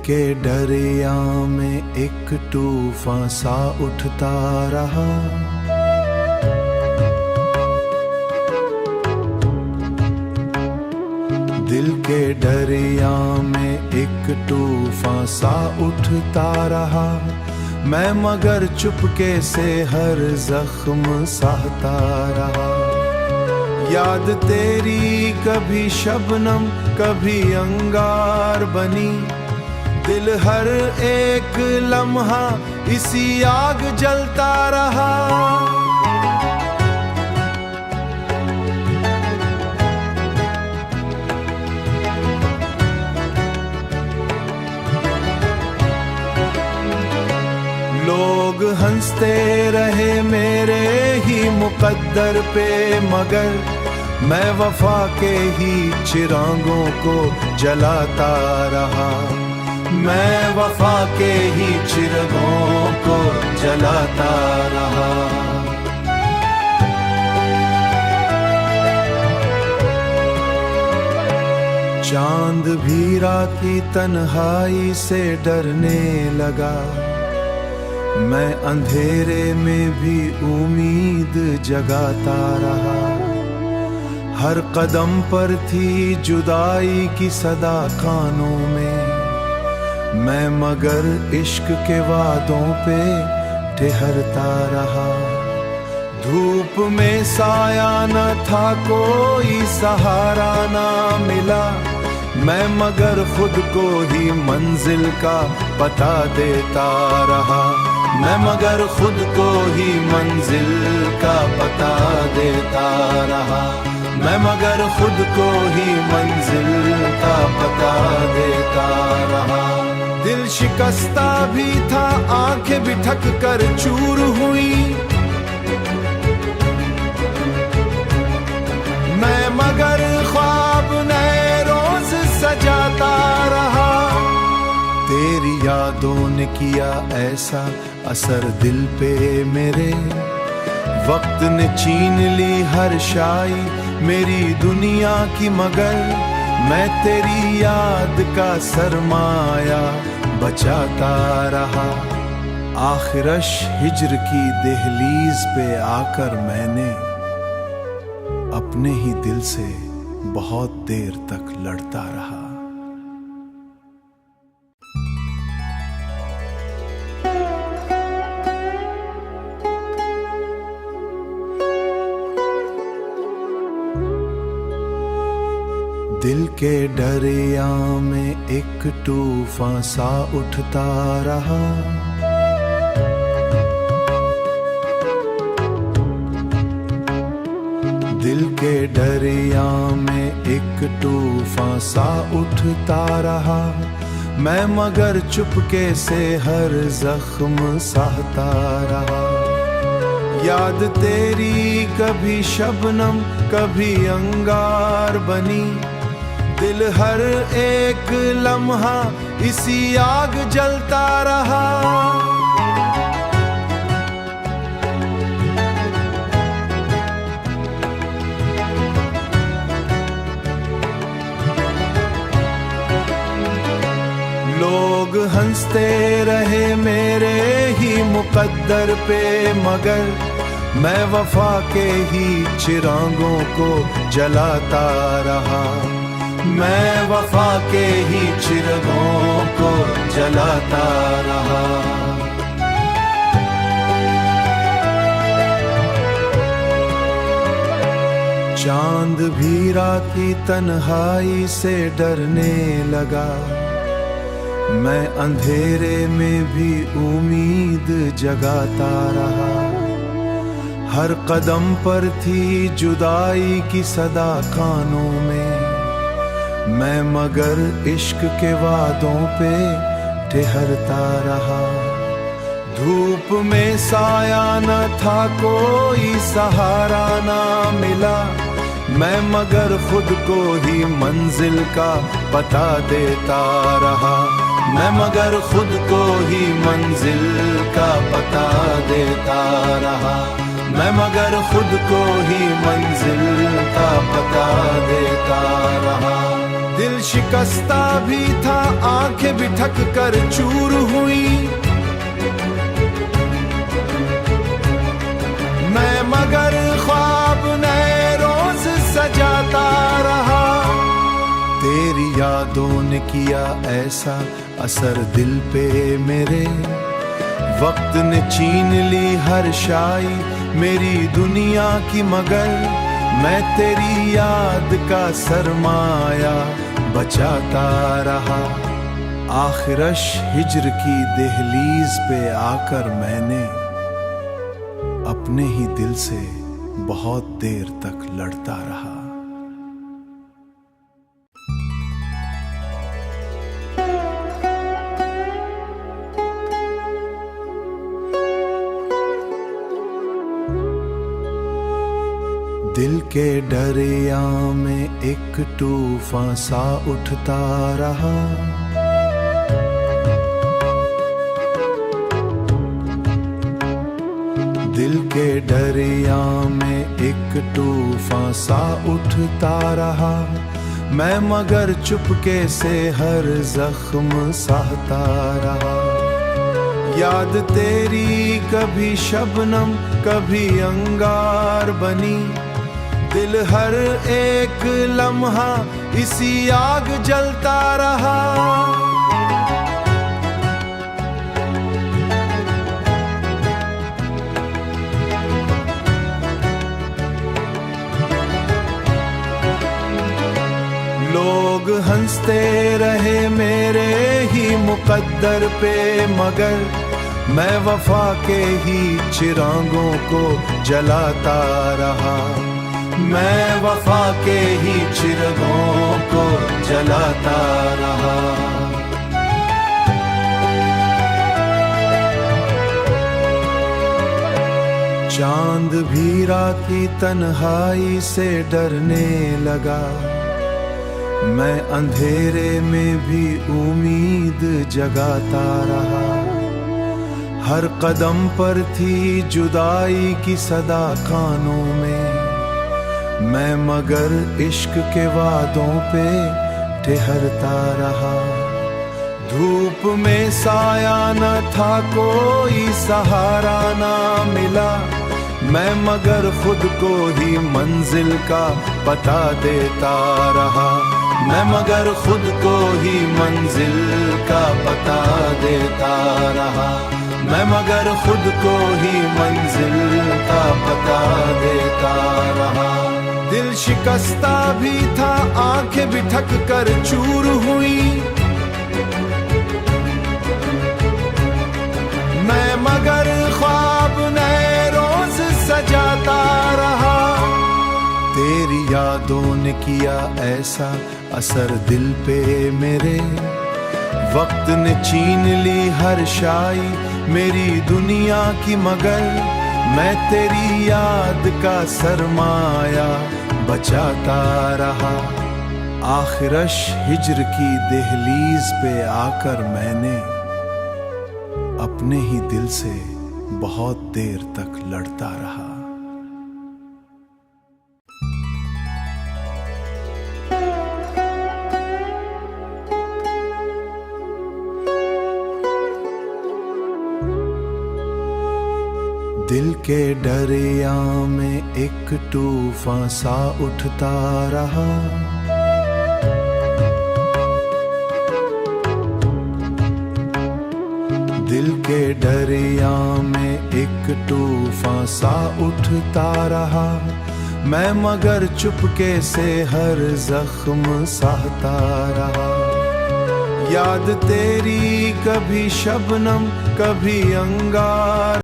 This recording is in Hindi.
के दरिया में एक तूफान सा उठता रहा। दिल के दरिया में एक तूफान सा उठता रहा। मैं मगर चुपके से हर जख्म सहता रहा। याद तेरी कभी शबनम कभी अंगार बनी। दिल हर एक लम्हा इसी आग जलता रहा। लोग हंसते रहे मेरे ही मुकद्दर पे, मगर मैं वफा के ही चिरागों को जलाता रहा। मैं वफा के ही चिरागों को जलाता रहा। चांद भी रात की तन्हाई से डरने लगा। मैं अंधेरे में भी उम्मीद जगाता रहा। हर कदम पर थी जुदाई की सदा कानों में। मैं मगर इश्क के वादों पे ठहरता रहा। धूप में साया न था, कोई सहारा ना मिला। मैं मगर खुद को ही मंजिल का पता देता रहा। मैं मगर खुद को ही मंजिल का पता देता रहा। मैं मगर खुद को ही मंजिल का पता देता रहा। दिल शिकस्ता भी था, आंखें भी थक कर चूर हुई। मैं मगर ख्वाब नए रोज सजाता रहा। तेरी यादों ने किया ऐसा असर दिल पे मेरे। वक्त ने छीन ली हर शाई मेरी दुनिया की, मगर मैं तेरी याद का सरमाया बचाता रहा। आखिरश हिज्र की दहलीज पे आकर मैंने अपने ही दिल से बहुत देर तक लड़ता रहा। दिल के दरिया में एक तूफान सा उठता रहा। दिल के दरिया में एक तूफान सा उठता रहा। मैं मगर चुपके से हर जख्म सहता रहा। याद तेरी कभी शबनम कभी अंगार बनी। दिल हर एक लम्हा इसी आग जलता रहा। लोग हंसते रहे मेरे ही मुकद्दर पे, मगर मैं वफा के ही चिरागों को जलाता रहा। मैं वफा के ही चिरागों को जलाता रहा। चांद भी रात की तन्हाई से डरने लगा। मैं अंधेरे में भी उम्मीद जगाता रहा। हर कदम पर थी जुदाई की सदा कानों में। मैं मगर इश्क के वादों पे ठहरता रहा। धूप में साया न था, कोई सहारा ना मिला। मैं मगर खुद को ही मंजिल का पता देता रहा। मैं मगर खुद को ही मंजिल का पता देता रहा। मैं मगर खुद को ही मंजिल का पता देता रहा। दिल शिकस्ता भी था, आंखें भी ठक कर चूर हुई। मैं मगर ख्वाब नए रोज सजाता रहा। तेरी यादों ने किया ऐसा असर दिल पे मेरे, वक्त ने छीन ली हर शाई मेरी दुनिया की, मगर मैं तेरी याद का सरमाया बचाता रहा। आखिरश हिज्र की दहलीज पे आकर मैंने अपने ही दिल से बहुत देर तक लड़ता रहा। दिल के दरिया में एक तूफान सा उठता रहा। दिल के दरिया में एक तूफान सा उठता रहा। मैं मगर चुपके से हर जख्म सहता रहा। याद तेरी कभी शबनम कभी अंगार बनी, दिल हर एक लम्हा इसी आग जलता रहा। लोग हंसते रहे मेरे ही मुकद्दर पे, मगर मैं वफा के ही चिरागों को जलाता रहा। मैं वफा के ही चिरागों को जलाता रहा। चांद भी रात की तन्हाई से डरने लगा। मैं अंधेरे में भी उम्मीद जगाता रहा। हर कदम पर थी जुदाई की सदा कानों में, मैं मगर इश्क के वादों पे ठहरता रहा। धूप में साया न था, कोई सहारा ना मिला, मैं मगर खुद को ही मंजिल का पता देता रहा। मैं मगर खुद को ही मंजिल का पता देता रहा। मैं मगर खुद को ही मंजिल का पता देता रहा। दिल शिकस्ता भी था, आंखें भी ठक कर चूर हुई। मैं मगर ख्वाब नए रोज सजाता रहा। तेरी यादों ने किया ऐसा असर दिल पे मेरे, वक्त ने छीन ली हर शाई मेरी दुनिया की, मगर मैं तेरी याद का सरमाया बचाता रहा। आखिरश हिज्र की दहलीज पे आकर मैंने अपने ही दिल से बहुत देर तक लड़ता रहा। दिल के दरिया में एक तूफान सा उठता रहा। दिल के दरिया में एक तूफान सा उठता रहा। मैं मगर चुपके से हर जख्म सहता रहा। याद तेरी कभी शबनम कभी अंगार